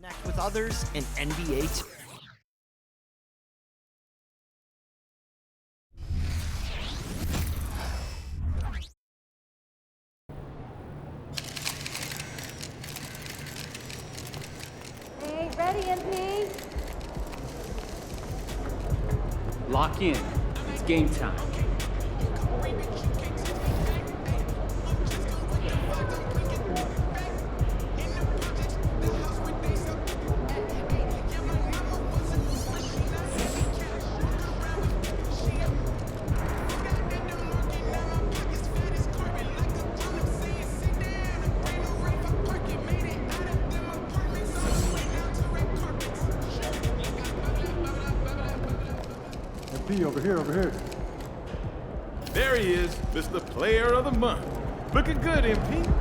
Connect with others in NBA 2. Hey, ready, MP? Lock in. It's game time. Over here. There he is, Mr. Player of the Month. Looking good, MP.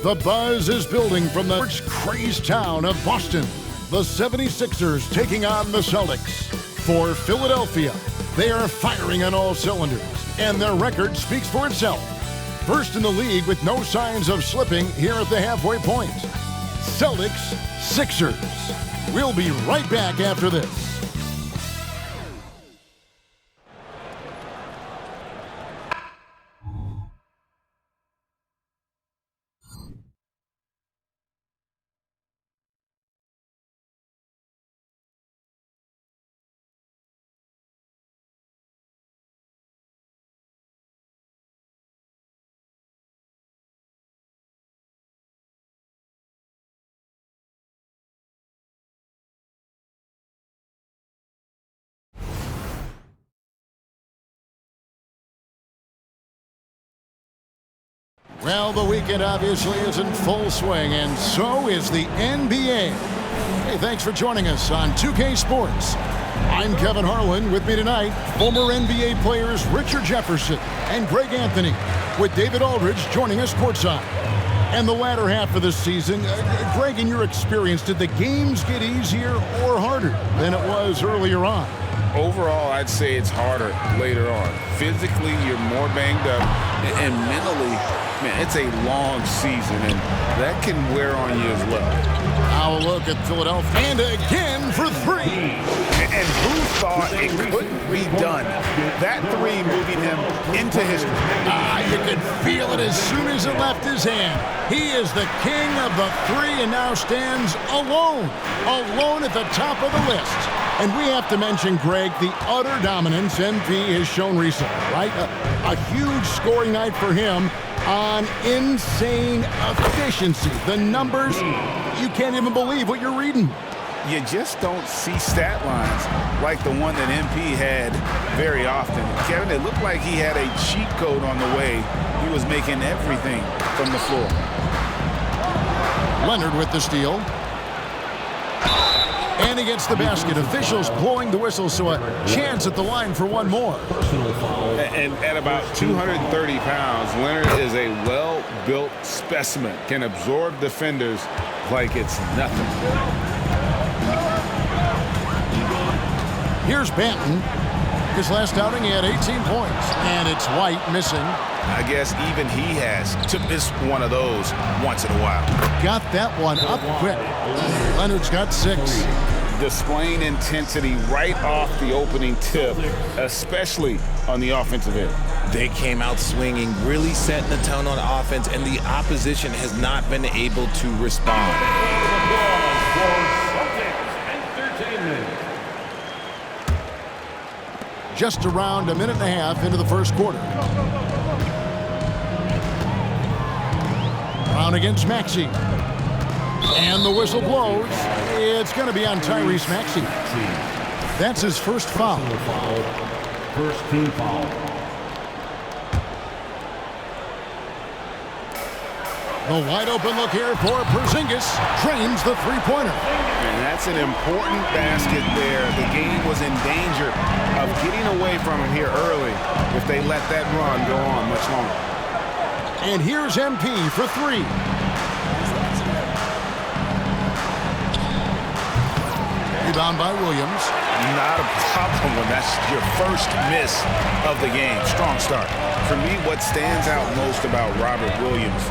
The buzz is building from the crazed town of Boston. The 76ers taking on the Celtics. For Philadelphia, they are firing on all cylinders, and their record speaks for itself. First in the league with no signs of slipping here at the halfway point. Celtics, Sixers. We'll be right back after this. Well, the weekend obviously is in full swing, and so is the NBA. Hey, thanks for joining us on 2K Sports. I'm Kevin Harlan. With me tonight, former NBA players Richard Jefferson and Greg Anthony, with David Aldridge joining us courtside. And the latter half of this season, Greg, in your experience, did the games get easier or harder than it was earlier on? Overall, I'd say it's harder later on. Physically, you're more banged up, and mentally, man, it's a long season, and that can wear on you as well. Now a look at Philadelphia, and again for three. And who thought it couldn't be done? That three moving him into history. You could feel it as soon as it left his hand. He is the king of the three and now stands alone at the top of the list. And we have to mention, Greg, the utter dominance MP has shown recently, right? A huge scoring night for him on insane efficiency. The numbers, you can't even believe what you're reading. You just don't see stat lines like the one that MP had very often. Kevin, it looked like he had a cheat code on the way. He was making everything from the floor. Leonard with the steal. And he gets the basket. Officials blowing the whistle, so a chance at the line for one more. And at about 230 pounds, Leonard is a well-built specimen. Can absorb defenders like it's nothing. Here's Banton. His last outing, he had 18 points, and it's White missing. I guess even he has to miss one of those once in a while. Got that one up quick. Leonard's got 6. Displaying intensity right off the opening tip, especially on the offensive end. They came out swinging, really setting the tone on offense, and the opposition has not been able to respond. Just around a minute and a half into the first quarter. Brown against Maxey. And the whistle blows. It's going to be on Tyrese Maxey. That's his first foul. First team foul. The wide open look here for Porzingis. Drains the three-pointer. And that's an important basket there. The game was in danger of getting away from him here early if they let that run go on much longer. And here's MP for 3. Rebound by Williams. Not a problem when that's your first miss of the game. Strong start. For me, what stands out most about Robert Williams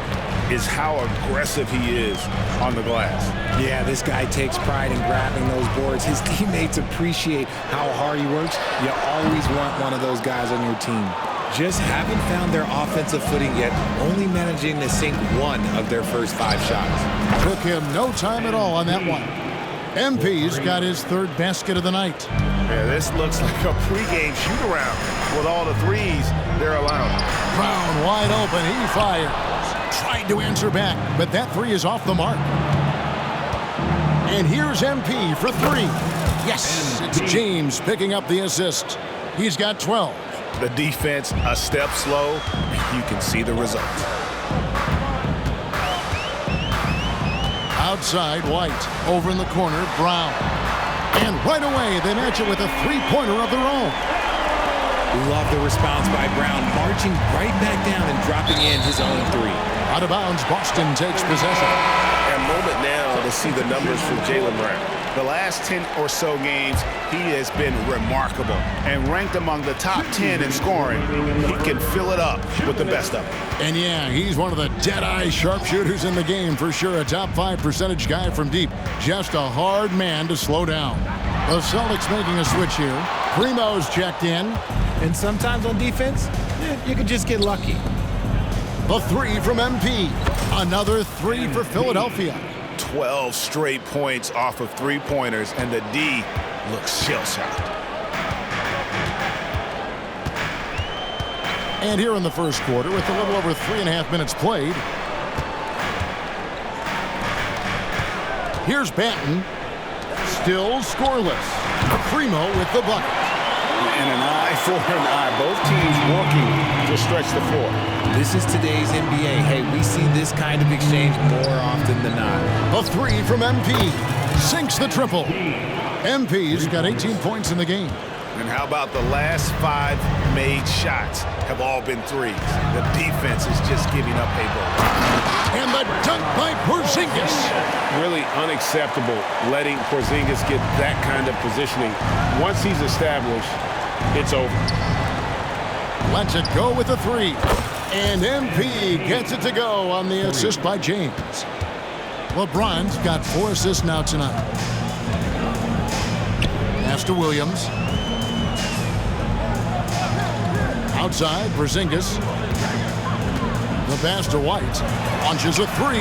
is how aggressive he is on the glass. Yeah, this guy takes pride in grabbing those boards. His teammates appreciate how hard he works. You always want one of those guys on your team. Just haven't found their offensive footing yet, only managing to sink one of their first 5 shots. Took him no time at all on that one. MP's got his 3rd basket of the night. Yeah, this looks like a pregame shoot-around with all the threes they're allowed. Brown wide open. He fires. Tried to answer back, but that 3 is off the mark. And here's MP for 3. Yes, it's James picking up the assist. He's got 12. The defense a step slow. You can see the result. Outside, White. Over in the corner, Brown. And right away, they match it with a 3-pointer of their own. Love the response by Brown, marching right back down and dropping in his own 3. Out of bounds, Boston takes possession. A moment now to see the numbers from Jaylen Brown. The last 10 or so games, he has been remarkable and ranked among the top 10 in scoring. He can fill it up with the best of them. And yeah, he's one of the dead-eye sharpshooters in the game for sure. A top 5 percentage guy from deep. Just a hard man to slow down. The Celtics making a switch here. Primo's checked in. And sometimes on defense, you can just get lucky. The 3 from MP. Another 3 for Philadelphia. 12 straight points off of 3-pointers, and the D looks shell-shocked. And here in the first quarter, with a little over 3.5 minutes played, here's Banton. Still scoreless. Primo with the bucket. And an eye for an eye. Both teams working to stretch the floor. This is today's NBA. Hey, we see this kind of exchange more often than not. A 3 from MP. Sinks the triple. MP's got 18 points in the game. And how about the last 5 made shots have all been threes? The defense is just giving up a goal. And the dunk by Porzingis. Really unacceptable letting Porzingis get that kind of positioning. Once he's established, it's over. Lets it go with a 3. And MP gets it to go on the assist by James. LeBron's got 4 assists now tonight. Pass to Williams. Outside, Porzingis. The pass to White. Launches a 3.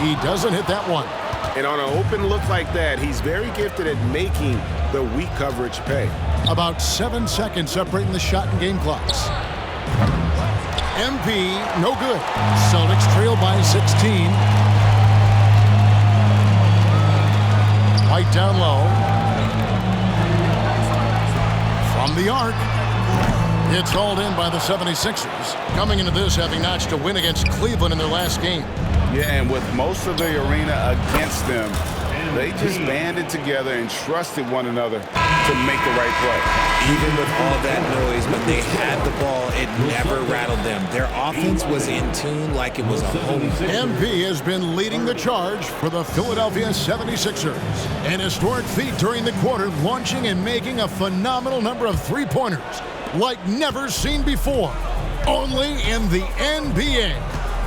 He doesn't hit that one. And on an open look like that, he's very gifted at making the weak coverage pay. About 7 seconds separating the shot and game clocks. MP, no good. Celtics trail by 16. White down low. From the arc. It's hauled in by the 76ers. Coming into this, having notched a win against Cleveland in their last game. Yeah, and with most of the arena against them, They just banded together and trusted one another to make the right play. Even with all that noise, when they had the ball, it never rattled them. Their offense was in tune like it was a home. MP has been leading the charge for the Philadelphia 76ers. An historic feat during the quarter, launching and making a phenomenal number of three-pointers like never seen before. Only in the NBA.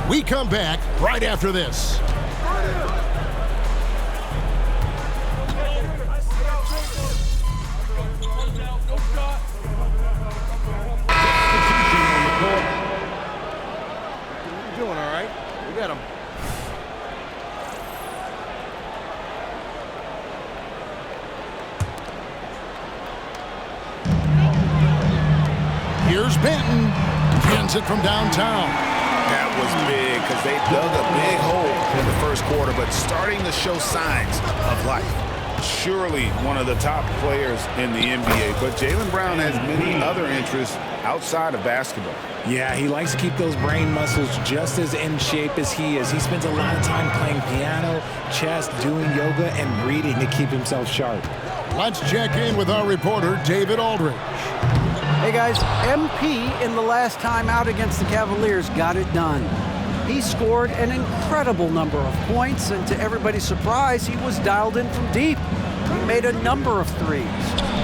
We come back right after this. Doing all right. We got him. Here's Benton. Pins it from downtown. That was big because they dug a big hole in the first quarter, but starting to show signs of life. Surely one of the top players in the NBA, but Jaylen Brown has many other interests outside of basketball. Yeah, he likes to keep those brain muscles just as in shape as he is. He spends a lot of time playing piano, chess, doing yoga, and reading to keep himself sharp. Let's check in with our reporter, David Aldridge. Hey guys, MP in the last time out against the Cavaliers got it done. He scored an incredible number of points, and to everybody's surprise, he was dialed in from deep. He made a number of threes.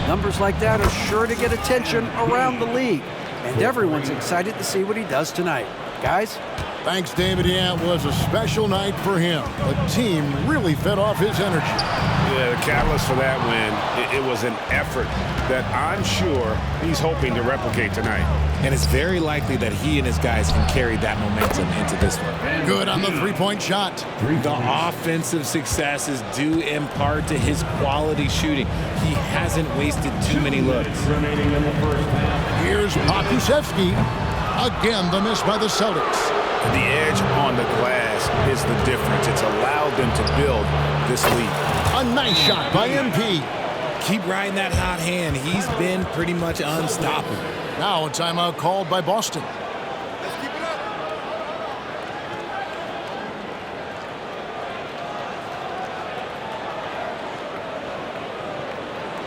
Numbers like that are sure to get attention around the league, and everyone's excited to see what he does tonight. Guys? Thanks, David. Yeah, it was a special night for him. The team really fed off his energy. Yeah, the catalyst for that win, it was an effort that I'm sure he's hoping to replicate tonight. And it's very likely that he and his guys can carry that momentum into this one. Good on the three-point shot. The offensive success is due in part to his quality shooting. He hasn't wasted too many looks. Here's Pokusevski. Again, the miss by the Celtics. The edge on the glass is the difference. It's allowed them to build this lead. A nice shot by MP. Keep riding that hot hand. He's been pretty much unstoppable. Now a timeout called by Boston. Let's keep it up.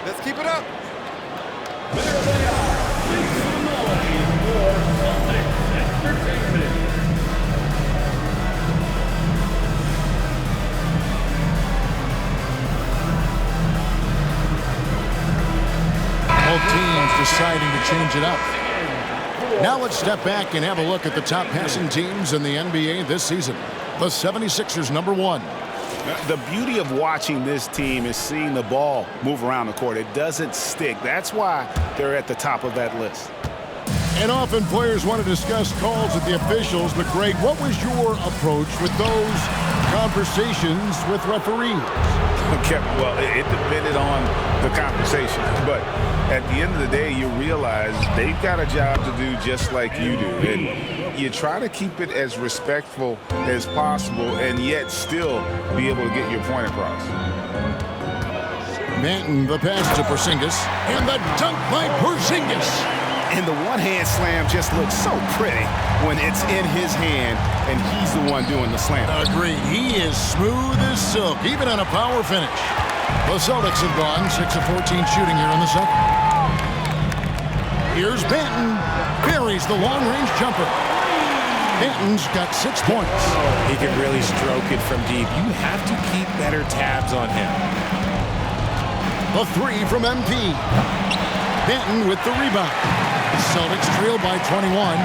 Let's keep it up. There they are. Make some noise for Celtics Entertainment. Both teams deciding to change it up. Now let's step back and have a look at the top passing teams in the NBA this season. The 76ers, number one. The beauty of watching this team is seeing the ball move around the court. It doesn't stick. That's why they're at the top of that list. And often players want to discuss calls with the officials, but Greg, what was your approach with those conversations with referees? Well, it depended on the conversation, but at the end of the day, you realize they've got a job to do just like you do, and you try to keep it as respectful as possible and yet still be able to get your point across. Manton, the pass to Porzingis, and the dunk by Porzingis. And the one-hand slam just looks so pretty when it's in his hand and he's the one doing the slam. Agreed. He is smooth as silk, even on a power finish. The Celtics have gone 6 of 14 shooting here in the second. Here's Benton. Buries the long-range jumper. Benton's got 6 points. He can really stroke it from deep. You have to keep better tabs on him. The three from MP. Benton with the rebound. Celtics trail by 21.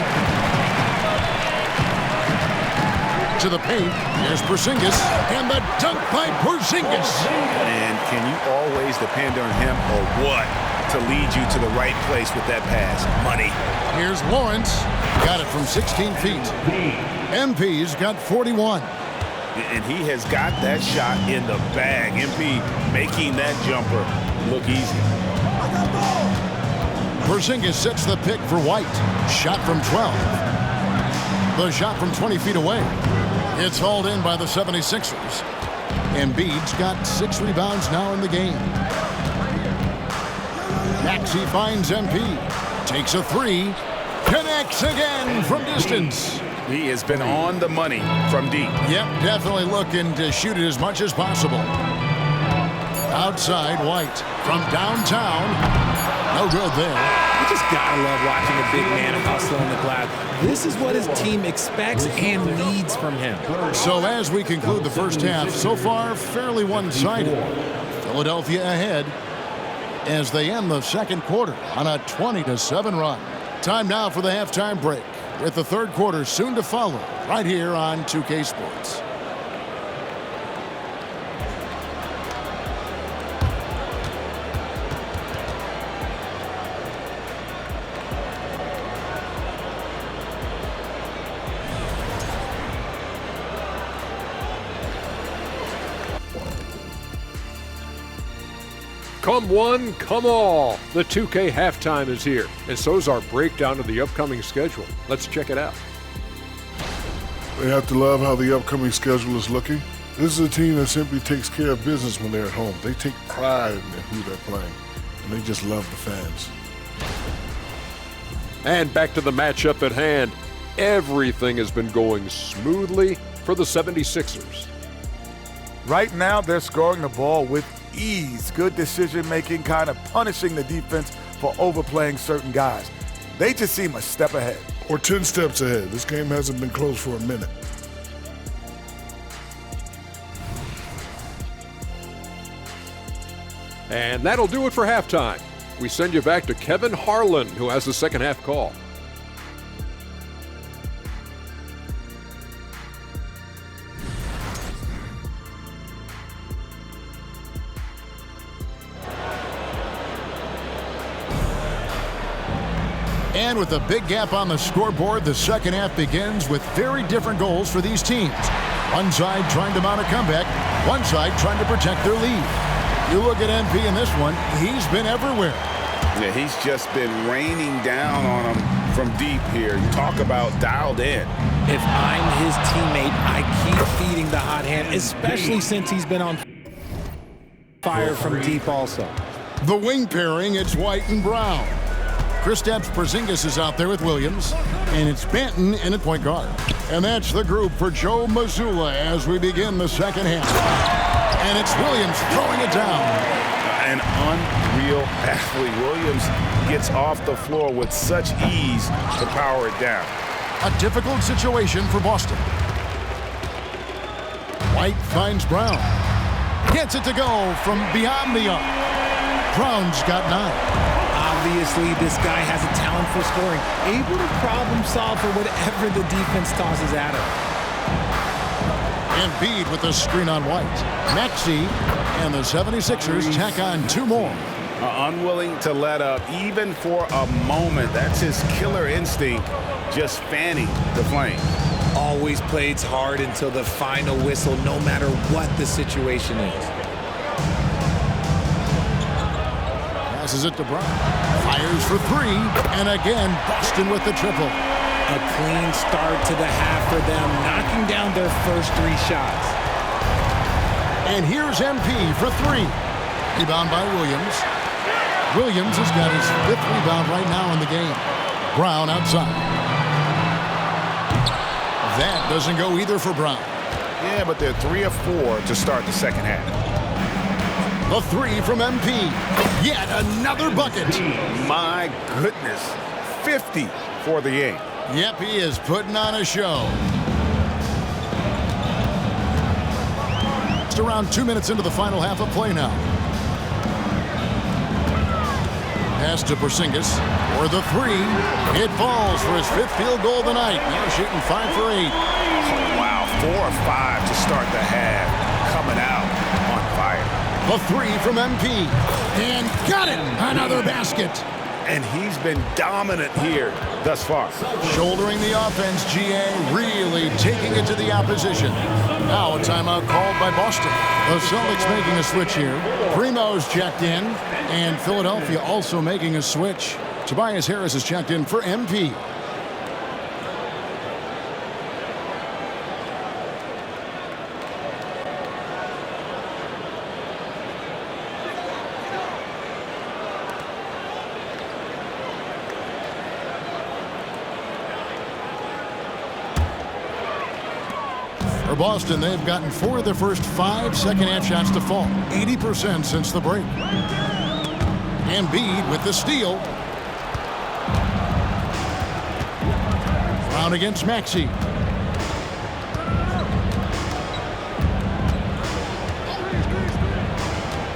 To the paint. Here's Porzingis. And the dunk by Porzingis. And can you always depend on him or what to lead you to the right place with that pass? Money. Here's Lawrence. Got it from 16 feet. MP's got 41. And he has got that shot in the bag. MP making that jumper look easy. Porzingis sets the pick for White. Shot from 12. The shot from 20 feet away. It's hauled in by the 76ers. Embiid's got 6 rebounds now in the game. Maxey finds MP. Takes a 3. Connects again from distance. He has been on the money from deep. Yep, definitely looking to shoot it as much as possible. Outside, White from downtown. No good there. You just gotta love watching a big man hustle on the glass. This is what his team expects and needs from him. So as we conclude the first half, so far fairly one-sided. Philadelphia ahead as they end the second quarter on a 20-7 run. Time now for the halftime break, with the third quarter soon to follow right here on 2K Sports. Come one, come all. The 2K halftime is here, and so's our breakdown of the upcoming schedule. Let's check it out. They have to love how the upcoming schedule is looking. This is a team that simply takes care of business when they're at home. They take pride in who they're playing, and they just love the fans. And back to the matchup at hand. Everything has been going smoothly for the 76ers. Right now, they're scoring the ball with ease. Good decision-making, kind of punishing the defense for overplaying certain guys. They just seem a step ahead. Or 10 steps ahead. This game hasn't been close for a minute. And that'll do it for halftime. We send you back to Kevin Harlan, who has the second half call. And with a big gap on the scoreboard, the second half begins with very different goals for these teams. One side trying to mount a comeback, one side trying to protect their lead. You look at MP in this one, he's been everywhere. Yeah, he's just been raining down on him from deep here. Talk about dialed in. If I'm his teammate, I keep feeding the hot hand, especially since he's been on fire from deep also. The wing pairing, it's White and Brown. Kristaps Porzingis is out there with Williams, and it's Banton in at point guard. And that's the group for Joe Mazzulla as we begin the second half. And it's Williams throwing it down. An unreal athlete. Williams gets off the floor with such ease to power it down. A difficult situation for Boston. White finds Brown. Gets it to go from beyond the arc. Brown's got 9. Obviously, this guy has a talent for scoring, able to problem solve for whatever the defense tosses at him. Embiid with the screen on White. Maxey and the 76ers tack on 2 more. Unwilling to let up even for a moment. That's his killer instinct, just fanning the flame. Always plays hard until the final whistle, no matter what the situation is. Passes it to Brown. Fires for 3, and again, Boston with the triple. A clean start to the half for them, knocking down their first 3 shots. And here's MP for 3. Rebound by Williams. Williams has got his 5th rebound right now in the game. Brown outside. That doesn't go either for Brown. Yeah, but they're 3 of 4 to start the second half. The 3 from MP. Yet another bucket. My goodness. 50 for the game. Yep, he is putting on a show. It's around 2 minutes into the final half of play now. Pass to Porzingis for the 3. It falls for his 5th field goal of the night. Now shooting 5 for 8. Oh, wow. 4 of 5 to start the half. Coming out on fire. The 3 from MP. And got it! Another basket. And he's been dominant here thus far. Shouldering the offense, GA really taking it to the opposition. Now a timeout called by Boston. The Celtics making a switch here. Primo's checked in. And Philadelphia also making a switch. Tobias Harris is checked in for MP. Boston, they've gotten 4 of their first 5 second-half shots to fall. 80% since the break. Embiid with the steal. Brown against Maxey.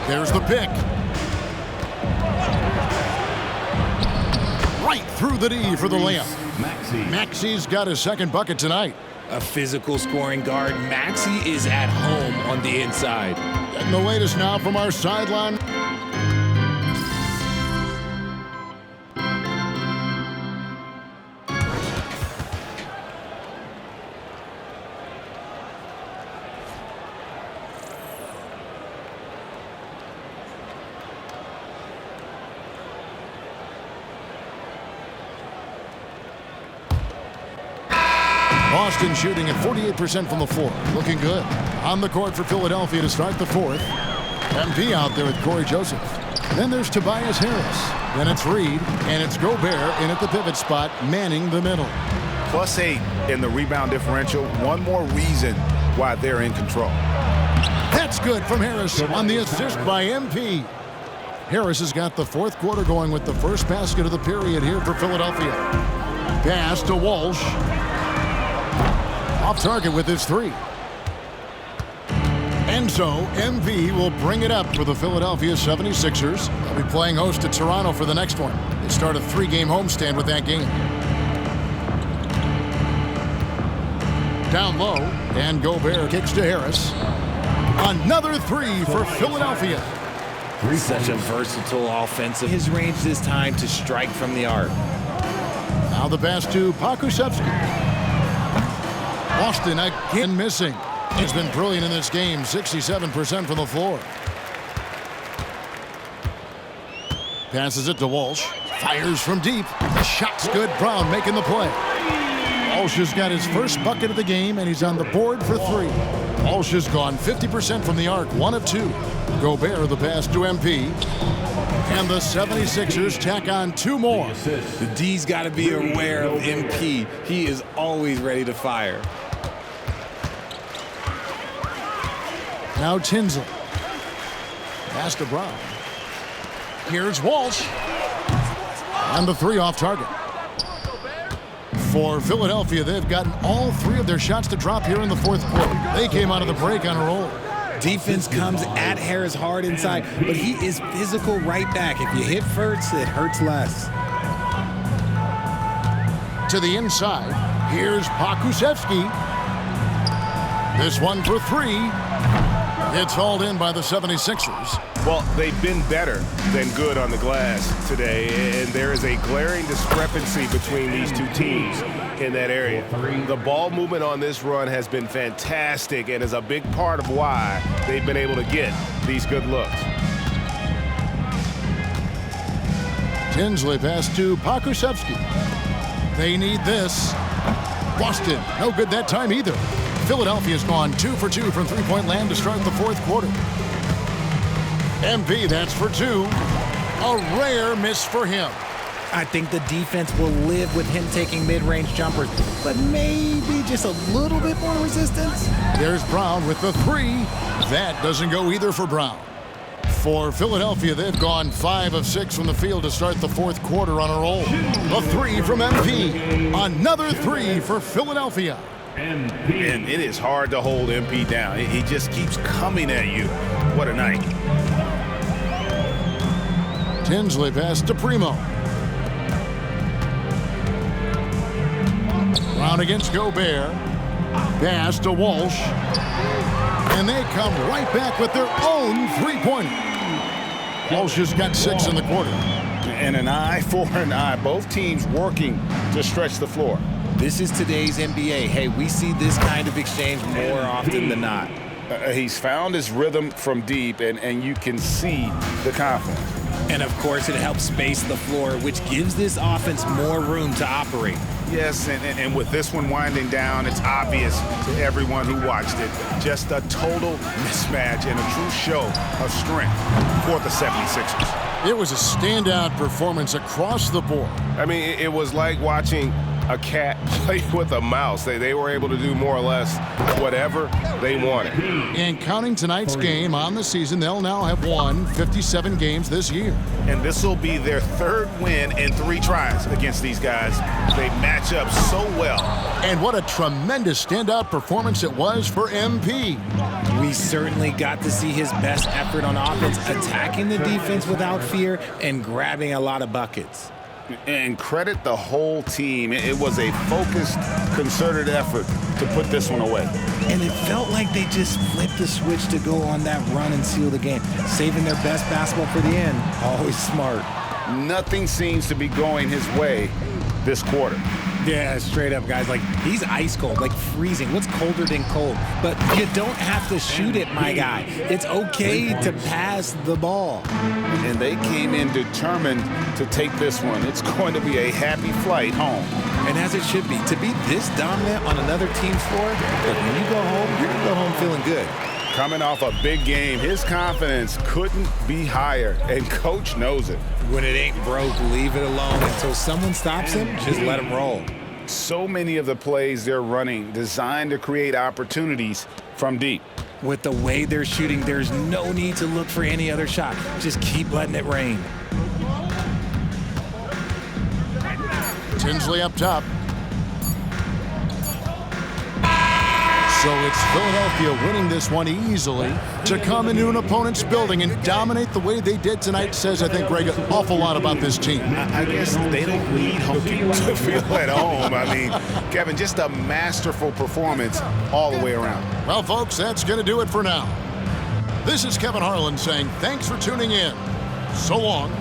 There's the pick. Right through the D for the layup. Maxey's got his second bucket tonight. A physical scoring guard, Maxey is at home on the inside. And the latest now from our sideline. Boston shooting at 48% from the floor. Looking good. On the court for Philadelphia to start the fourth. MP out there with Corey Joseph. Then there's Tobias Harris. Then it's Reed. And it's Gobert in at the pivot spot, manning the middle. +8 in the rebound differential. One more reason why they're in control. That's good from Harris on the assist by MP. Harris has got the fourth quarter going with the first basket of the period here for Philadelphia. Pass to Walsh. Off target with his 3. And so MP will bring it up for the Philadelphia 76ers. They'll be playing host to Toronto for the next one. They start a 3-game homestand with that game. Down low, and Gobert kicks to Harris. Another 3 for Philadelphia. Such a versatile offensive. His range this time to strike from the arc. Now the pass to Pokusevski. Boston again missing. He's been brilliant in this game, 67% from the floor. Passes it to Walsh. Fires from deep. The shot's good. Brown making the play. Walsh has got his first bucket of the game, and he's on the board for 3. Walsh has gone 50% from the arc, 1 of 2. Gobert the pass to MP. And the 76ers tack on 2 more. The D's got to be aware of MP. He is always ready to fire. Now Tinsley. Pass to Brown. Here's Walsh. And the 3 off target. For Philadelphia, they've gotten all 3 of their shots to drop here in the fourth quarter. They came out of the break on a roll. Defense comes at Harris hard inside, but he is physical right back. If you hit first, it hurts less. To the inside, here's Pokusevski. This one for 3. It's hauled in by the 76ers. Well, they've been better than good on the glass today, and there is a glaring discrepancy between these two teams in that area. The ball movement on this run has been fantastic and is a big part of why they've been able to get these good looks. Tinsley pass to Pokusevski. They need this. Boston, no good that time either. Philadelphia's gone 2 for 2 from three-point land to start the fourth quarter. MP, that's for 2. A rare miss for him. I think the defense will live with him taking mid-range jumpers, but maybe just a little bit more resistance. There's Brown with the 3. That doesn't go either for Brown. For Philadelphia, they've gone 5 of 6 from the field to start the fourth quarter on a roll. A 3 from MP. Another 3 for Philadelphia. And it is hard to hold MP down. He just keeps coming at you. What a night. Tinsley pass to Primo. Brown against Gobert. Pass to Walsh. And they come right back with their own three-pointer. Walsh has got 6 in the quarter. And an eye for an eye. Both teams working to stretch the floor. This is today's NBA. Hey, we see this kind of exchange more often than not. He's found his rhythm from deep, and you can see the confidence. And, of course, it helps space the floor, which gives this offense more room to operate. Yes, and with this one winding down, it's obvious to everyone who watched it. Just a total mismatch and a true show of strength for the 76ers. It was a standout performance across the board. I mean, it was like watching a cat play with a mouse. They were able to do more or less whatever they wanted. And counting tonight's game on the season, they'll now have won 57 games this year. And this will be their third win in 3 tries against these guys. They match up so well. And what a tremendous standout performance it was for MP. We certainly got to see his best effort on offense, attacking the defense without fear and grabbing a lot of buckets. And credit the whole team. It was a focused, concerted effort to put this one away. And it felt like they just flipped the switch to go on that run and seal the game, saving their best basketball for the end. Always smart. Nothing seems to be going his way this quarter. Yeah, straight up, guys. Like, he's ice cold, like freezing. What's colder than cold? But you don't have to shoot it, my guy. It's okay to pass the ball. And they came in determined to take this one. It's going to be a happy flight home. And as it should be. To be this dominant on another team's floor, look, when you go home, you're going to go home feeling good. Coming off a big game, his confidence couldn't be higher, and Coach knows it. When it ain't broke, leave it alone. Until someone stops him, just let him roll. So many of the plays they're running designed to create opportunities from deep. With the way they're shooting, there's no need to look for any other shot. Just keep letting it rain. Tinsley up top. So it's Philadelphia winning this one easily. To come into an opponent's building and dominate the way they did tonight says, I think, Greg, an awful lot about this team. I guess they don't need home to feel at home. I mean, Kevin, just a masterful performance all the way around. Well, folks, that's going to do it for now. This is Kevin Harlan saying thanks for tuning in. So long.